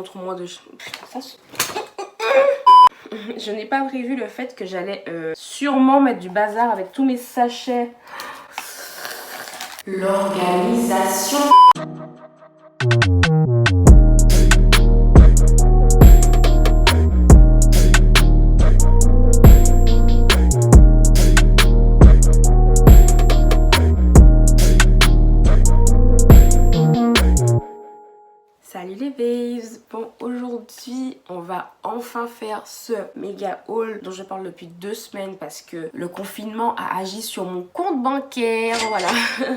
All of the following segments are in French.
montre-moi de... Putain, ça... Je n'ai pas prévu le fait que j'allais sûrement mettre du bazar avec tous mes sachets. L'organisation. Salut les babes. Bon, aujourd'hui on va enfin faire ce méga haul dont je parle depuis 2 semaines parce que le confinement a agi sur mon compte bancaire, voilà.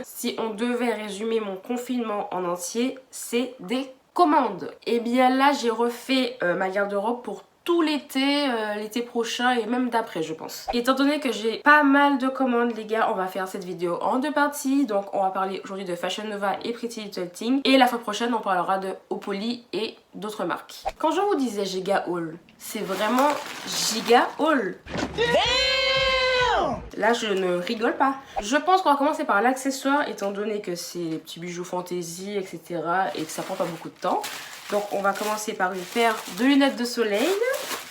Si on devait résumer mon confinement en entier, c'est des commandes. Et bien là j'ai refait ma garde-robe pour tout l'été, l'été prochain et même d'après je pense. Étant donné que j'ai pas mal de commandes les gars, on va faire cette vidéo en 2 parties. Donc on va parler aujourd'hui de Fashion Nova et Pretty Little Thing. Et la fois prochaine on parlera de Opoly et d'autres marques. Quand je vous disais giga haul, c'est vraiment giga haul. Là je ne rigole pas. Je pense qu'on va commencer par l'accessoire étant donné que c'est les petits bijoux fantaisie etc. et que ça prend pas beaucoup de temps. Donc on va commencer par une paire de lunettes de soleil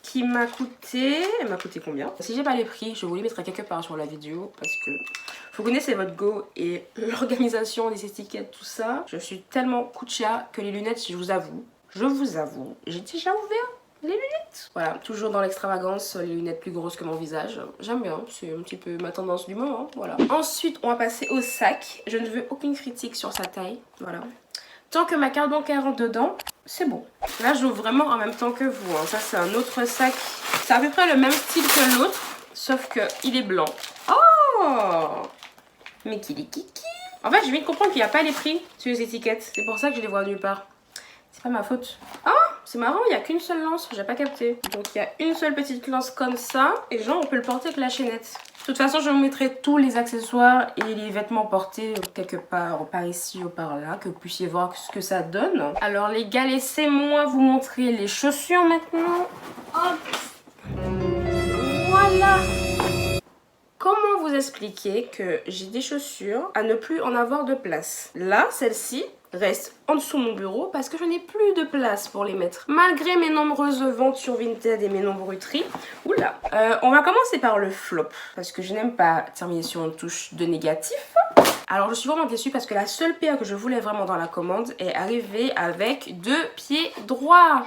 qui m'a coûté... Elle m'a coûté combien? Si j'ai pas les prix, je vous les mettrai quelque part sur la vidéo parce que vous connaissez votre go et l'organisation des étiquettes, tout ça. Je suis tellement coup de chat que les lunettes, je vous avoue, j'ai déjà ouvert les lunettes. Voilà, toujours dans l'extravagance, les lunettes plus grosses que mon visage. J'aime bien, c'est un petit peu ma tendance du moment, voilà. Ensuite, on va passer au sac. Je ne veux aucune critique sur sa taille, voilà. Tant que ma carte bancaire rentre dedans, c'est bon. Là, j'ouvre vraiment en même temps que vous. Hein. Ça, c'est un autre sac. C'est à peu près le même style que l'autre, sauf qu'il est blanc. Oh! Mais qu'il est kiki! En fait, je viens de comprendre qu'il n'y a pas les prix sur les étiquettes. C'est pour ça que je les vois nulle part. C'est pas ma faute. Ah! C'est marrant, il n'y a qu'une seule lance. J'ai pas capté. Donc, il y a une seule petite lance comme ça. Et genre, on peut le porter avec la chaînette. De toute façon, je vous mettrai tous les accessoires et les vêtements portés quelque part par ici ou par là, que vous puissiez voir ce que ça donne. Alors les gars, laissez-moi vous montrer les chaussures maintenant. Hop. Voilà. Comment vous expliquer que j'ai des chaussures à ne plus en avoir de place? Là, celle-ci reste en dessous de mon bureau parce que je n'ai plus de place pour les mettre. Malgré mes nombreuses ventes sur Vinted et mes nombreux tris. Oula. On va commencer par le flop parce que je n'aime pas terminer sur une touche de négatif. Alors je suis vraiment déçue parce que la seule paire que je voulais vraiment dans la commande est arrivée avec 2 pieds droits.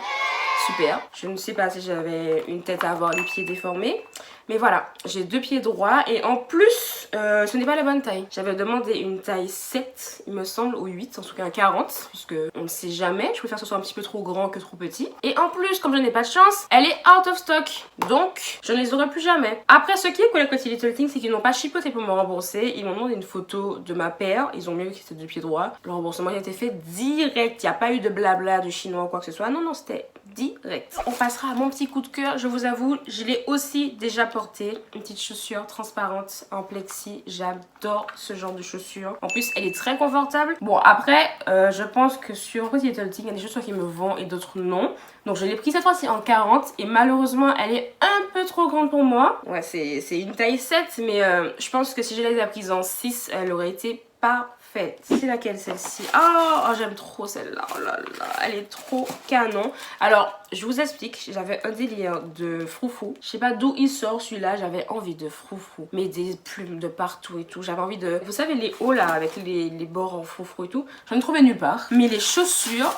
Super. Je ne sais pas si j'avais une tête à avoir les pieds déformés. Mais voilà, j'ai 2 pieds droits et en plus, ce n'est pas la bonne taille. J'avais demandé une taille 7, il me semble, ou 8, en tout cas un 40, puisque on ne sait jamais. Je préfère que ce soit un petit peu trop grand que trop petit. Et en plus, comme je n'ai pas de chance, elle est out of stock. Donc, je ne les aurai plus jamais. Après, ce qui est cool avec Pretty Little Thing, c'est qu'ils n'ont pas chipoté pour me rembourser. Ils m'ont demandé une photo de ma paire. Ils ont mieux que c'était 2 pieds droits. Le remboursement a été fait direct. Il n'y a pas eu de blabla, de chinois ou quoi que ce soit. Non, non, c'était direct. On passera à mon petit coup de cœur. Je vous avoue, je l'ai aussi déjà porté. Une petite chaussure transparente en plexi. J'adore ce genre de chaussure. En plus, elle est très confortable. Bon, après, je pense que sur Pretty Little Thing, il y a des chaussures qui me vont et d'autres non. Donc, je l'ai pris cette fois-ci en 40. Et malheureusement, elle est un peu trop grande pour moi. Ouais, c'est une taille 7. Mais je pense que si je l'avais prise en 6, elle aurait été parfaite. C'est laquelle celle-ci? Oh, j'aime trop celle-là. Oh là là, elle est trop canon. Alors, je vous explique. J'avais un délire de froufrou. Je sais pas d'où il sort celui-là. J'avais envie de froufrou. Mais des plumes de partout et tout. J'avais envie de... Vous savez les hauts là avec les bords en froufrou et tout. J'en ai trouvé nulle part. Mais les chaussures...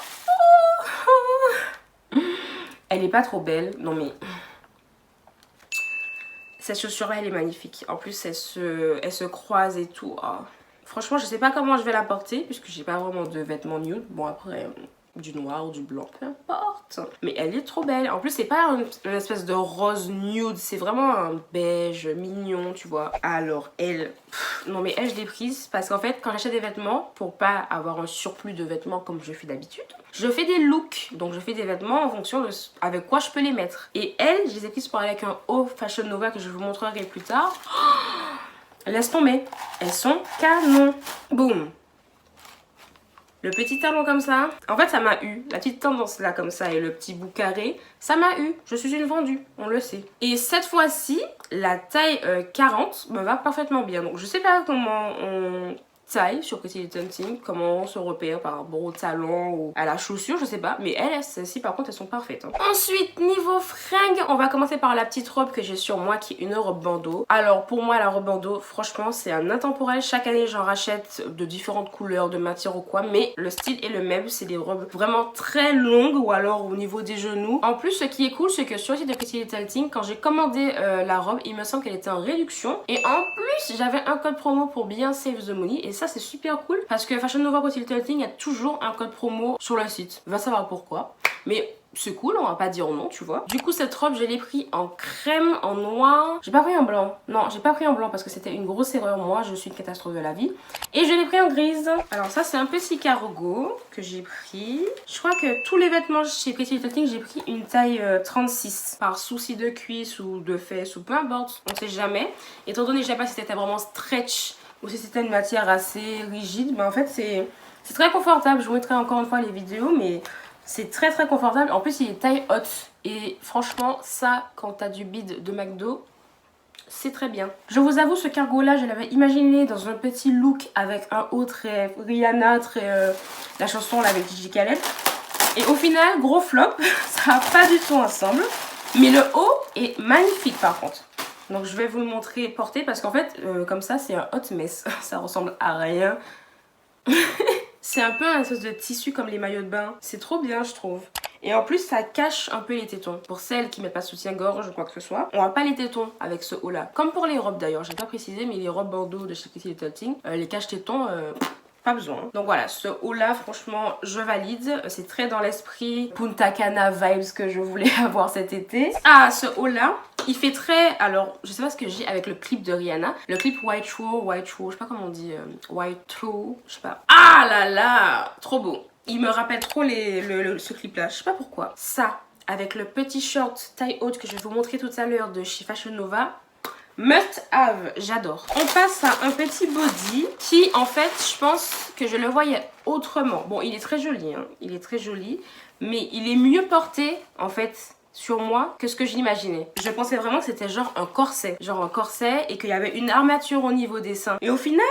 Elle est pas trop belle. Non mais... Cette chaussure-là, elle est magnifique. En plus, elle se croise et tout. Oh. Franchement, je sais pas comment je vais la porter puisque j'ai pas vraiment de vêtements nude. Bon, après, du noir ou du blanc, peu importe. Mais elle est trop belle. En plus, c'est pas une espèce de rose nude. C'est vraiment un beige mignon, tu vois. Alors, elle... non, mais elle, je l'ai prise parce qu'en fait, quand j'achète des vêtements, pour pas avoir un surplus de vêtements comme je fais d'habitude, je fais des looks. Donc, je fais des vêtements en fonction de avec quoi je peux les mettre. Et elle, je les ai prises pour aller avec un haut Fashion Nova que je vous montrerai plus tard. Laisse tomber, elles sont canon. Boum. Le petit talon comme ça, en fait ça m'a eu. La petite tendance là comme ça et le petit bout carré, ça m'a eu. Je suis une vendue, on le sait. Et cette fois-ci, la taille 40 me va parfaitement bien. Donc je sais pas comment taille sur Pretty Little Thing, comment on se repère par rapport au talon ou à la chaussure, je sais pas. Mais celles-ci par contre elles sont parfaites. Hein. Ensuite, niveau fringues, on va commencer par la petite robe que j'ai sur moi qui est une robe bandeau. Alors pour moi la robe bandeau, franchement c'est un intemporel. Chaque année j'en rachète de différentes couleurs, de matière ou quoi. Mais le style est le même, c'est des robes vraiment très longues ou alors au niveau des genoux. En plus ce qui est cool c'est que sur le site de Pretty Little Thing, quand j'ai commandé la robe, il me semble qu'elle était en réduction. Et en plus j'avais un code promo pour bien save the money. Et ça c'est super cool parce que Fashion Nova Pretty Little Thing, il y a toujours un code promo sur le site. Va savoir pourquoi. Mais c'est cool, on va pas dire non, tu vois. Du coup, cette robe, je l'ai pris en crème, en noir. J'ai pas pris en blanc. Non, j'ai pas pris en blanc parce que c'était une grosse erreur. Moi, je suis une catastrophe de la vie. Et je l'ai pris en grise. Alors ça, c'est un petit cargo que j'ai pris. Je crois que tous les vêtements chez Pretty Little Thing, j'ai pris une taille 36. Par souci de cuisse ou de fesses ou peu importe. On sait jamais. Étant donné, je sais pas si c'était vraiment stretch ou si c'était une matière assez rigide. Mais en fait, c'est très confortable. Je vous mettrai encore une fois les vidéos, mais... c'est très très confortable. En plus, il est taille haute. Et franchement, ça, quand t'as du bide de McDo, c'est très bien. Je vous avoue, ce cargo-là, je l'avais imaginé dans un petit look avec un haut très Rihanna, très la chanson là avec Gigi Khaled. Et au final, gros flop, ça va pas du tout ensemble. Mais le haut est magnifique par contre. Donc je vais vous le montrer porté parce qu'en fait, comme ça, c'est un hot mess. Ça ressemble à rien. C'est un peu un espèce de tissu comme les maillots de bain. C'est trop bien, je trouve. Et en plus, ça cache un peu les tétons. Pour celles qui mettent pas soutien-gorge ou quoi que ce soit, on voit pas les tétons avec ce haut-là. Comme pour les robes d'ailleurs, j'ai pas précisé, mais les robes bandeau de chez Pretty Little Thing, les cache-tétons... pas besoin. Donc voilà, ce haut là franchement je valide. C'est très dans l'esprit Punta Cana vibes que je voulais avoir cet été. Ah, ce haut là, il fait très... alors je sais pas ce que j'ai avec le clip de Rihanna. Le clip White True, je sais pas comment on dit. White True, je sais pas. Ah là là, trop beau. Il me rappelle trop ce clip là, je sais pas pourquoi. Ça, avec le petit short taille haute que je vais vous montrer tout à l'heure de chez Fashion Nova. Must have, j'adore. On passe à un petit body qui en fait je pense que je le voyais autrement. Bon, il est très joli, hein. Il est très joli, mais il est mieux porté en fait sur moi que ce que j'imaginais. Je pensais vraiment que c'était genre un corset et qu'il y avait une armature au niveau des seins. Et au final,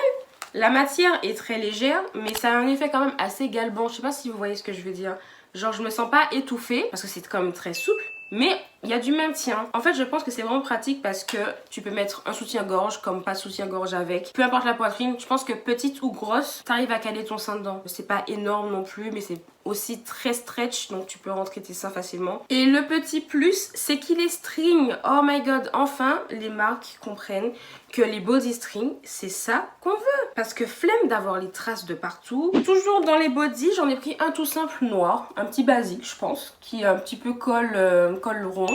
la matière est très légère, mais ça a un effet quand même assez galbant. Je sais pas si vous voyez ce que je veux dire. Genre je me sens pas étouffée parce que c'est quand même très souple. Mais il y a du maintien. En fait, je pense que c'est vraiment pratique parce que tu peux mettre un soutien-gorge comme pas de soutien-gorge avec. Peu importe la poitrine, je pense que petite ou grosse, t'arrives à caler ton sein dedans. C'est pas énorme non plus, mais c'est aussi très stretch, donc tu peux rentrer tes seins facilement. Et le petit plus, c'est qu'il est string. Oh my god, enfin, les marques comprennent que les body string, c'est ça qu'on veut. Parce que flemme d'avoir les traces de partout. Toujours dans les body, j'en ai pris un tout simple noir, un petit basique, je pense, qui est un petit peu col rond.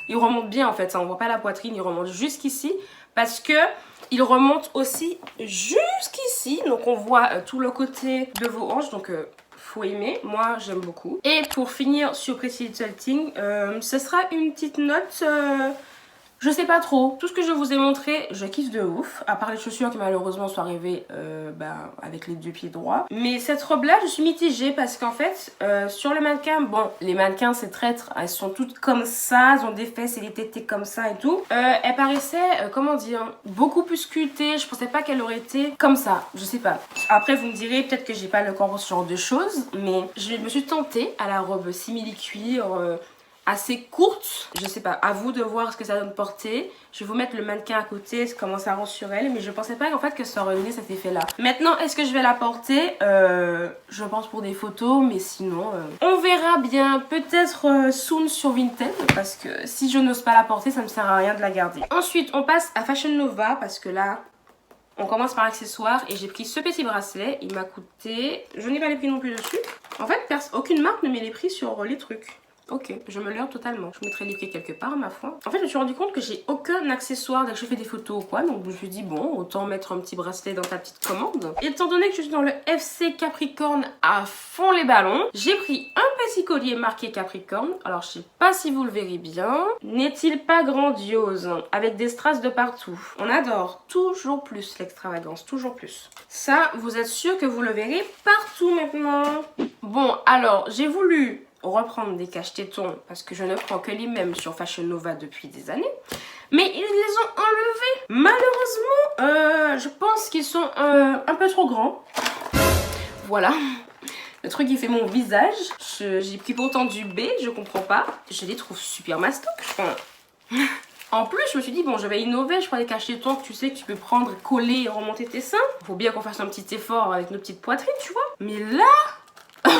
Il remonte bien en fait, ça on voit pas la poitrine, il remonte jusqu'ici parce que il remonte aussi jusqu'ici, donc on voit tout le côté de vos hanches, donc faut aimer, moi j'aime beaucoup. Et pour finir sur Pretty Little Thing, ce sera une petite note... je sais pas trop. Tout ce que je vous ai montré, je kiffe de ouf. À part les chaussures qui malheureusement sont arrivées avec les deux pieds droits. Mais cette robe là, je suis mitigée parce qu'en fait, sur le mannequin, bon, les mannequins c'est traître. Elles sont toutes comme ça, elles ont des fesses et des tétés comme ça et tout. Elle paraissait, comment dire, beaucoup plus sculptée. Je pensais pas qu'elle aurait été comme ça. Je sais pas. Après vous me direz peut-être que j'ai pas le corps pour ce genre de choses. Mais je me suis tentée à la robe simili-cuir. Assez courte, je sais pas, à vous de voir ce que ça donne porter. Je vais vous mettre le mannequin à côté, comment ça rend sur elle, mais je pensais pas en fait que ça aurait donné cet effet là. Maintenant, est-ce que je vais la porter? Je pense pour des photos, mais sinon on verra bien, peut-être soon sur Vinted, parce que si je n'ose pas la porter, ça me sert à rien de la garder. Ensuite, on passe à Fashion Nova, parce que là, on commence par l'accessoire et j'ai pris ce petit bracelet. Il m'a coûté... je n'ai pas les prix non plus dessus. En fait, aucune marque ne met les prix sur les trucs. Ok, je me leurre totalement. Je mettrai les prix quelque part, ma foi. En fait, je me suis rendu compte que j'ai aucun accessoire dès que je fais des photos ou quoi. Donc, je me suis dit, bon, autant mettre un petit bracelet dans ta petite commande. Et étant donné que je suis dans le FC Capricorne à fond les ballons, j'ai pris un petit collier marqué Capricorne. Alors, je sais pas si vous le verrez bien. N'est-il pas grandiose? Avec des strass de partout. On adore. Toujours plus l'extravagance, toujours plus. Ça, vous êtes sûr que vous le verrez partout maintenant. Bon, alors, j'ai voulu reprendre des cache-tétons parce que je ne prends que les mêmes sur Fashion Nova depuis des années. Mais ils les ont enlevés. Malheureusement, je pense qu'ils sont un peu trop grands. Voilà. Le truc qui fait mon visage. J'ai pris pourtant du B, je comprends pas. Je les trouve super mastoc. Enfin... En plus, je me suis dit, bon, je vais innover, je prends des cache-tétons que tu sais que tu peux prendre, coller et remonter tes seins. Faut bien qu'on fasse un petit effort avec nos petites poitrines, tu vois. Mais là,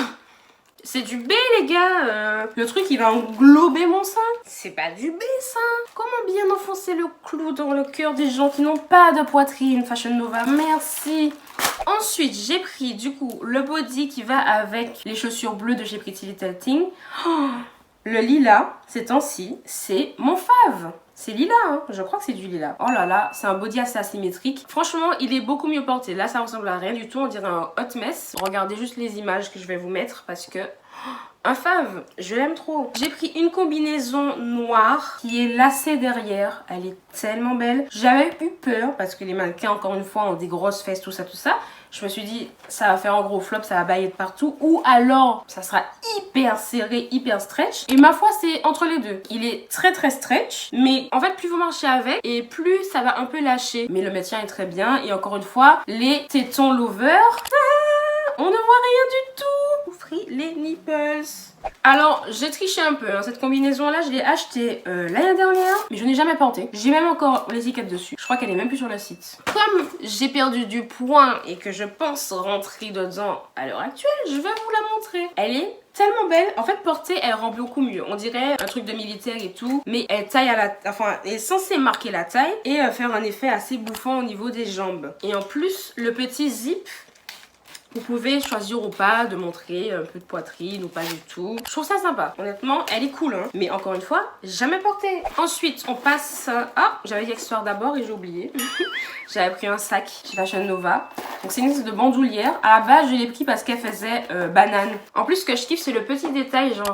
c'est du B, les gars. Le truc, il va englober mon sein. C'est pas du B, ça. Comment bien enfoncer le clou dans le cœur des gens qui n'ont pas de poitrine, Fashion Nova. Merci. Ensuite, j'ai pris, du coup, le body qui va avec les chaussures bleues de chez Pretty Little Thing. Oh, le lilas, ces temps-ci, c'est mon fave. C'est lilas, hein. Je crois que c'est du lilas. Oh là là, c'est un body assez asymétrique. Franchement, il est beaucoup mieux porté. Là, ça ressemble à rien du tout. On dirait un hot mess. Regardez juste les images que je vais vous mettre parce que... un fave, je l'aime trop. J'ai pris une combinaison noire qui est lacée derrière. Elle est tellement belle. J'avais eu peur parce que les mannequins, encore une fois, ont des grosses fesses, tout ça, tout ça. Je me suis dit, ça va faire un gros flop, ça va bailler de partout. Ou alors, ça sera hyper serré, hyper stretch. Et ma foi, c'est entre les deux. Il est très très stretch. Mais en fait, plus vous marchez avec, et plus ça va un peu lâcher. Mais le maintien est très bien. Et encore une fois, les tétons lover, on ne voit rien du tout. Free les nipples. Alors, j'ai triché un peu. Hein. Cette combinaison-là, je l'ai achetée l'année dernière, mais je n'ai jamais portée. J'ai même encore l'étiquette dessus. Je crois qu'elle est même plus sur le site. Comme j'ai perdu du poids et que je pense rentrer dedans à l'heure actuelle, je vais vous la montrer. Elle est tellement belle. En fait, portée, elle rend beaucoup mieux. On dirait un truc de militaire et tout, mais elle taille à la... Enfin, elle est censée marquer la taille et faire un effet assez bouffant au niveau des jambes. Et en plus, le petit zip... Vous pouvez choisir ou pas de montrer un peu de poitrine ou pas du tout. Je trouve ça sympa. Honnêtement, elle est cool. Hein. Mais encore une fois, jamais portée. Ensuite, on passe... Ah, j'avais dit accessoires d'abord et j'ai oublié. J'avais pris un sac chez Fashion Nova. Donc c'est une espèce de bandoulière. À la base, je l'ai pris parce qu'elle faisait banane. En plus, ce que je kiffe, c'est le petit détail genre...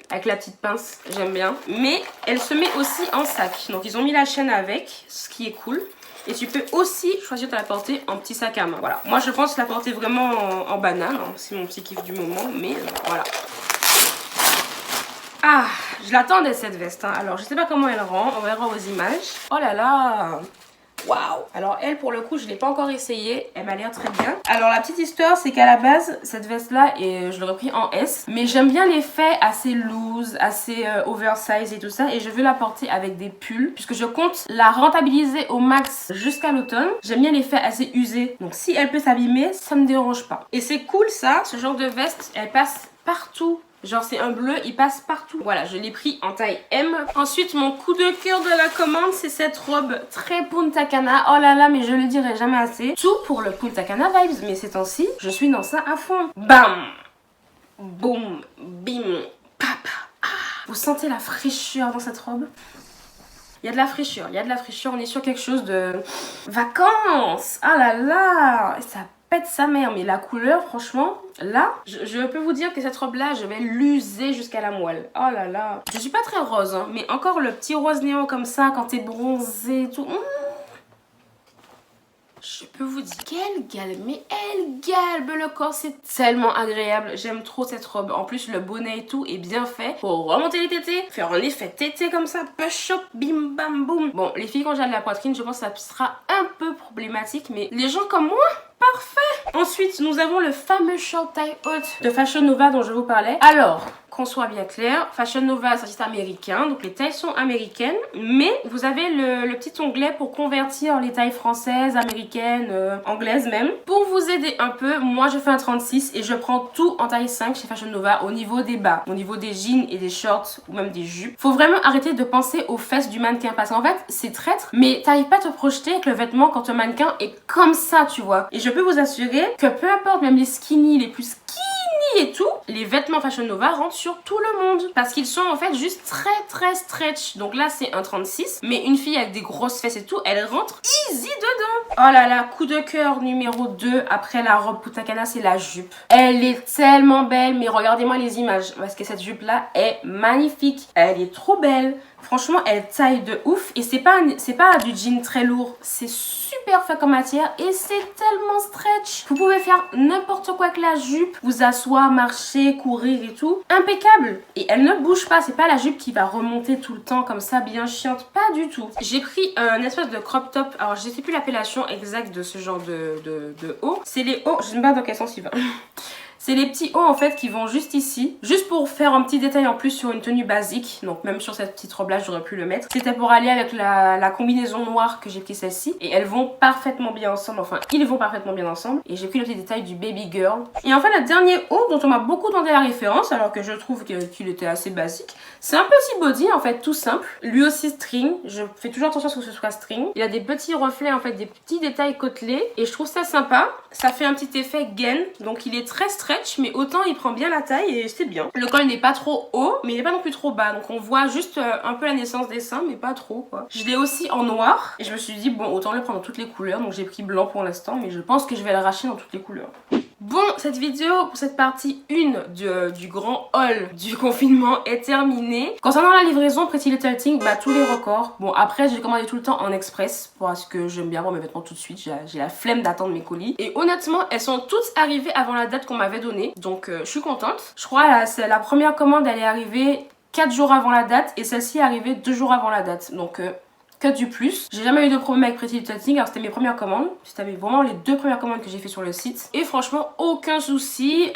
avec la petite pince, j'aime bien. Mais elle se met aussi en sac. Donc ils ont mis la chaîne avec, ce qui est cool. Et tu peux aussi choisir de la porter en petit sac à main. Voilà. Moi, je pense la porter vraiment en banane. Hein. C'est mon petit kiff du moment. Mais voilà. Ah, je l'attendais cette veste. Hein. Alors, je sais pas comment elle rend. On verra aux images. Oh là là. Waouh! Alors elle, pour le coup, je l'ai pas encore essayé. Elle m'a l'air très bien. Alors la petite histoire, c'est qu'à la base, cette veste-là, je l'aurais pris en S. Mais j'aime bien l'effet assez loose, assez oversize et tout ça. Et je veux la porter avec des pulls. Puisque je compte la rentabiliser au max jusqu'à l'automne. J'aime bien l'effet assez usé. Donc si elle peut s'abîmer, ça me dérange pas. Et c'est cool ça, ce genre de veste, elle passe partout. Genre c'est un bleu, il passe partout. Voilà, je l'ai pris en taille M. Ensuite, mon coup de cœur de la commande, c'est cette robe très Punta Cana. Oh là là, mais je le dirai jamais assez. Tout pour le Punta Cana vibes. Mais ces temps-ci, je suis dans ça à fond. Bam! Boum! Bim! Papa! Ah. Vous sentez la fraîcheur dans cette robe? Il y a de la fraîcheur, il y a de la fraîcheur. On est sur quelque chose de vacances. Ah là là! Et ça pète sa mère, mais la couleur, franchement, là, je peux vous dire que cette robe-là, je vais l'user jusqu'à la moelle. Oh là là. Je suis pas très rose, hein, mais encore le petit rose néon comme ça, quand t'es bronzé et tout. Je peux vous dire qu'elle galbe, mais elle galbe le corps, c'est tellement agréable. J'aime trop cette robe. En plus, le bonnet et tout est bien fait pour remonter les tétés, faire un effet tété comme ça, push up, bim bam boum. Bon, les filles, quand j'ai de la poitrine, je pense que ça sera un peu problématique, mais les gens comme moi, parfait. Ensuite, nous avons le fameux short taille haute de Fashion Nova dont je vous parlais. Alors, qu'on soit bien clair, Fashion Nova, c'est un site américain, donc les tailles sont américaines, mais vous avez le petit onglet pour convertir les tailles françaises, américaines, anglaises même. Pour vous aider un peu, moi je fais un 36 et je prends tout en taille 5 chez Fashion Nova au niveau des bas, au niveau des jeans et des shorts ou même des jupes. Faut vraiment arrêter de penser aux fesses du mannequin parce qu'en fait c'est traître, mais t'arrives pas à te projeter avec le vêtement quand ton mannequin est comme ça, tu vois. Et je peux vous assurer que peu importe, même les skinny, les plus skinny et tout, les vêtements Fashion Nova rentrent sur tout le monde parce qu'ils sont en fait juste très stretch. Donc là c'est un 36, mais une fille avec des grosses fesses et tout, elle rentre easy dedans. Oh là là, coup de cœur numéro 2 après la robe Punta Cana, c'est la jupe. Elle est tellement belle, mais regardez-moi les images parce que cette jupe là est magnifique. Elle est trop belle. Franchement, elle taille de ouf et c'est pas du jean très lourd, c'est super fait comme matière et c'est tellement stretch. Vous pouvez faire n'importe quoi avec la jupe, vous asseoir pouvoir marcher, courir et tout. Impeccable. Et elle ne bouge pas, c'est pas la jupe qui va remonter tout le temps comme ça, bien chiante, pas du tout. J'ai pris un espèce de crop top, alors je sais plus l'appellation exacte de ce genre de haut. C'est les hauts, je sais pas dans quel sens il va. C'est les petits hauts en fait qui vont juste ici, juste pour faire un petit détail en plus sur une tenue basique. Donc même sur cette petite robe là j'aurais pu le mettre. C'était pour aller avec la combinaison noire que j'ai pris celle-ci. Et elles vont parfaitement bien ensemble, enfin ils vont parfaitement bien ensemble. Et j'ai pris le petit détail du baby girl. Et enfin le dernier haut dont on m'a beaucoup demandé la référence, alors que je trouve qu'il était assez basique. C'est un petit body en fait tout simple. Lui aussi string, je fais toujours attention à ce que ce soit string. Il a des petits reflets en fait, des petits détails côtelés. Et je trouve ça sympa. Ça fait un petit effet gain, donc il est très stretch, mais autant il prend bien la taille et c'est bien. Le col n'est pas trop haut, mais il n'est pas non plus trop bas, donc on voit juste un peu la naissance des seins, mais pas trop quoi. Je l'ai aussi en noir, et je me suis dit bon, autant le prendre dans toutes les couleurs, donc j'ai pris blanc pour l'instant, mais je pense que je vais le racheter dans toutes les couleurs. Bon, cette vidéo pour cette partie 1 du grand haul du confinement est terminée. Concernant la livraison Pretty Little Thing, bah tous les records. Bon après j'ai commandé tout le temps en express parce que j'aime bien avoir mes vêtements tout de suite. J'ai la flemme d'attendre mes colis. Et honnêtement elles sont toutes arrivées avant la date qu'on m'avait donnée. Donc je suis contente. Je crois la première commande elle est arrivée 4 jours avant la date et celle-ci est arrivée 2 jours avant la date. Donc que du plus. J'ai jamais eu de problème avec Pretty Little Thing, alors c'était mes premières commandes. C'était vraiment les 2 premières commandes que j'ai fait sur le site. Et franchement, aucun souci,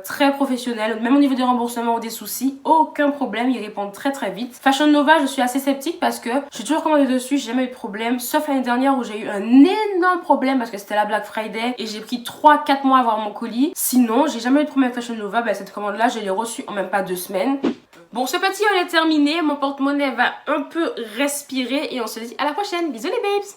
très professionnel. Même au niveau des remboursements ou des soucis, aucun problème, ils répondent très très vite. Fashion Nova, je suis assez sceptique parce que j'ai toujours commandé dessus, j'ai jamais eu de problème. Sauf l'année dernière où j'ai eu un énorme problème parce que c'était la Black Friday et j'ai pris 3-4 mois à avoir mon colis. Sinon, j'ai jamais eu de problème avec Fashion Nova, bah, cette commande là, je l'ai reçue en même pas 2 semaines. Bon, ce petit haul est terminé, mon porte-monnaie va un peu respirer et on se dit à la prochaine. Bisous les babes!